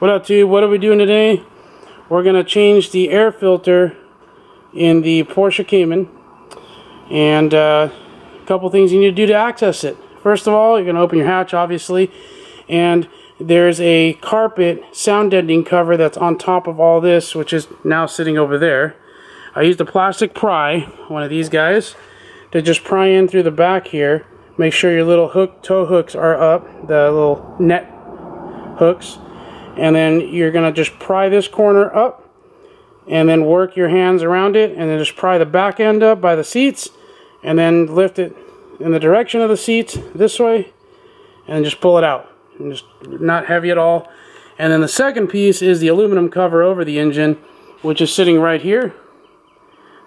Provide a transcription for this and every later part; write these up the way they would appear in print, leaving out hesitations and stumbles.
What up, dude? What are we doing today? We're going to change the air filter in the Porsche Cayman. And a couple things you need to do to access it. First of all, you're going to open your hatch, obviously. And there's a carpet sound deadening cover that's on top of all this, which is now sitting over there. I used a plastic pry, one of these guys, to just pry in through the back here. Make sure your little toe hooks are up, the little net hooks. And then you're going to just pry this corner up and then work your hands around it and then just pry the back end up by the seats and then lift it in the direction of the seats this way and just pull it out. And just not heavy at all. And then the second piece is the aluminum cover over the engine, which is sitting right here.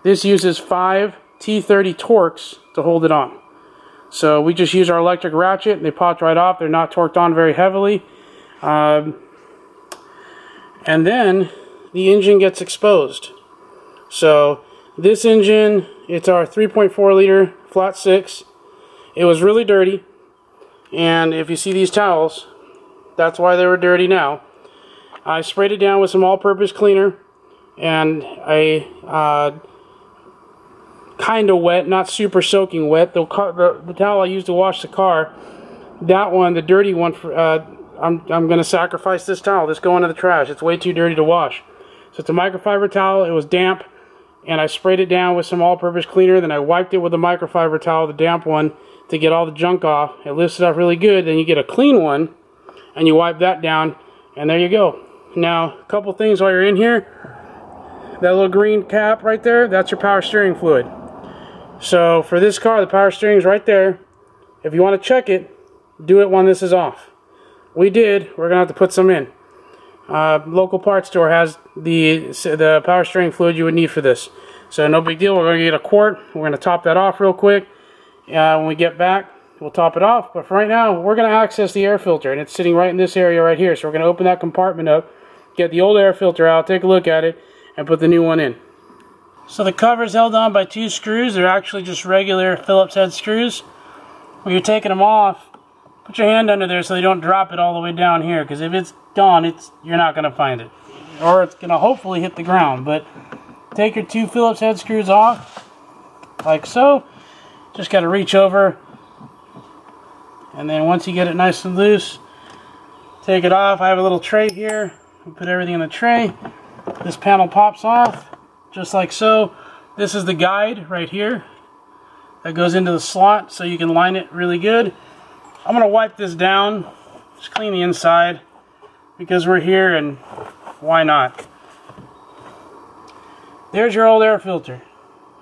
This uses 5 T30 Torx to hold it on. So we just use our electric ratchet. They popped right off. They're not torqued on very heavily. And then the engine gets exposed. So this engine, it's our 3.4 liter flat 6. It was really dirty. And if you see these towels, that's why they were dirty now. I sprayed it down with some all-purpose cleaner. And I kind of wet, not super soaking wet. The towel I used to wash the car, that one, the dirty one, I'm going to sacrifice this towel. This go into the trash. It's way too dirty to wash. So it's a microfiber towel. It was damp, and I sprayed it down with some all-purpose cleaner. Then I wiped it with a microfiber towel, the damp one, to get all the junk off. It lifts it up really good. Then you get a clean one, and you wipe that down, and there you go. Now, a couple things while you're in here. That little green cap right there, that's your power steering fluid. So for this car, the power steering is right there. If you want to check it, do it when this is off. We did. We're gonna have to put some in. Local parts store has the power steering fluid you would need for this. So no big deal. We're gonna get a quart. We're gonna top that off real quick. When we get back, we'll top it off. But for right now, we're gonna access the air filter, and it's sitting right in this area right here. So we're gonna open that compartment up, get the old air filter out, take a look at it, and put the new one in. So the cover's held on by 2 screws. They're actually just regular Phillips head screws. When you're taking them off, put your hand under there so they don't drop it all the way down here, because if it's gone, you're not going to find it. Or it's going to hopefully hit the ground. But take your 2 Phillips head screws off, like so. Just got to reach over. And then once you get it nice and loose, take it off. I have a little tray here. Put everything in the tray. This panel pops off, just like so. This is the guide right here that goes into the slot so you can line it really good. I'm going to wipe this down, just clean the inside, because we're here and why not. There's your old air filter.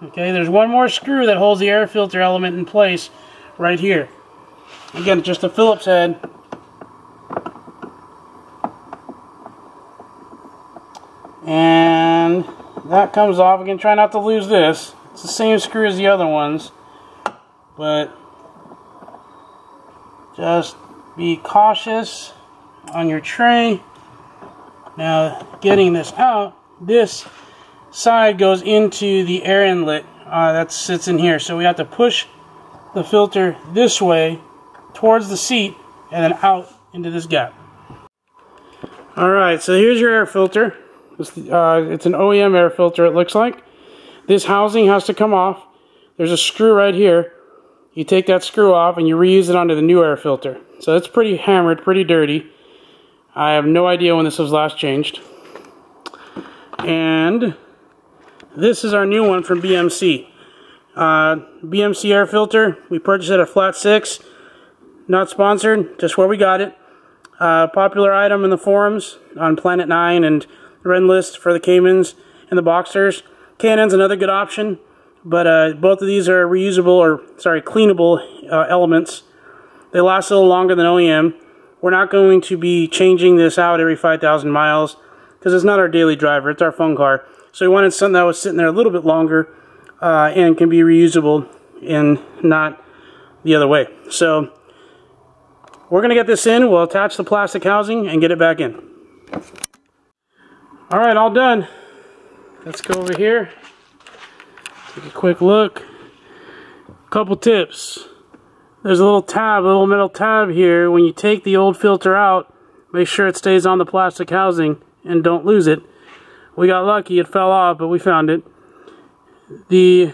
Okay, there's one more screw that holds the air filter element in place right here. Again, just a Phillips head. And that comes off. Again, try not to lose this. It's the same screw as the other ones, but just be cautious on your tray. Now, getting this out, this side goes into the air inlet that sits in here. So we have to push the filter this way towards the seat and then out into this gap. Alright, so here's your air filter. It's an OEM air filter, it looks like. This housing has to come off. There's a screw right here. You take that screw off and you reuse it onto the new air filter. So it's pretty hammered, pretty dirty. I have no idea when this was last changed. And this is our new one from BMC. BMC air filter. We purchased it at Flat 6. Not sponsored, just where we got it. Popular item in the forums on Planet 9 and Red List for the Caymans and the Boxsters. K&N's another good option, but both of these are reusable, cleanable elements. They last a little longer than OEM. We're not going to be changing this out every 5,000 miles because it's not our daily driver, it's our phone car. So we wanted something that was sitting there a little bit longer and can be reusable and not the other way. So we're going to get this in, we'll attach the plastic housing and get it back in. Alright, all done. Let's go over here, take a quick look. Couple tips. There's a little tab, a little metal tab here. When you take the old filter out, make sure it stays on the plastic housing and don't lose it. We got lucky, it fell off, but we found it. The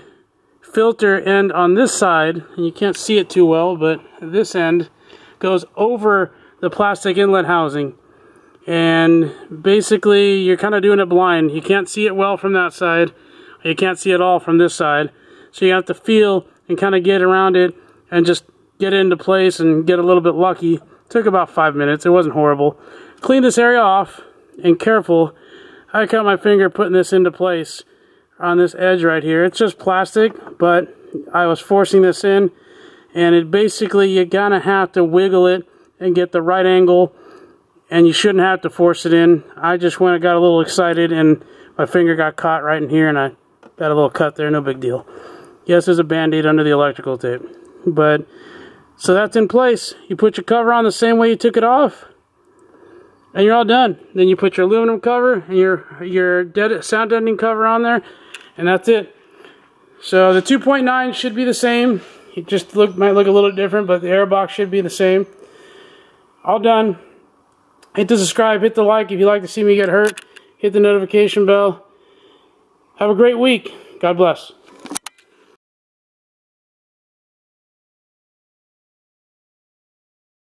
filter end on this side, and you can't see it too well, but this end goes over the plastic inlet housing. And basically, you're kind of doing it blind. You can't see it well from that side. You can't see it all from this side. So you have to feel and kind of get around it and just get it into place and get a little bit lucky. It took about 5 minutes. It wasn't horrible. Clean this area off, and careful. I cut my finger putting this into place on this edge right here. It's just plastic, but I was forcing this in, and it basically, you kind of have to wiggle it and get the right angle, and you shouldn't have to force it in. I just went and got a little excited, and my finger got caught right in here, and I got a little cut there. No big deal. Yes, there's a band-aid under the electrical tape. But, so that's in place. You put your cover on the same way you took it off, and you're all done. Then you put your aluminum cover and your sound deadening cover on there, and that's it. So the 2.9 should be the same. It just might look a little different, but the airbox should be the same. All done. Hit the subscribe, hit the like if you like to see me get hurt. Hit the notification bell. Have a great week. God bless.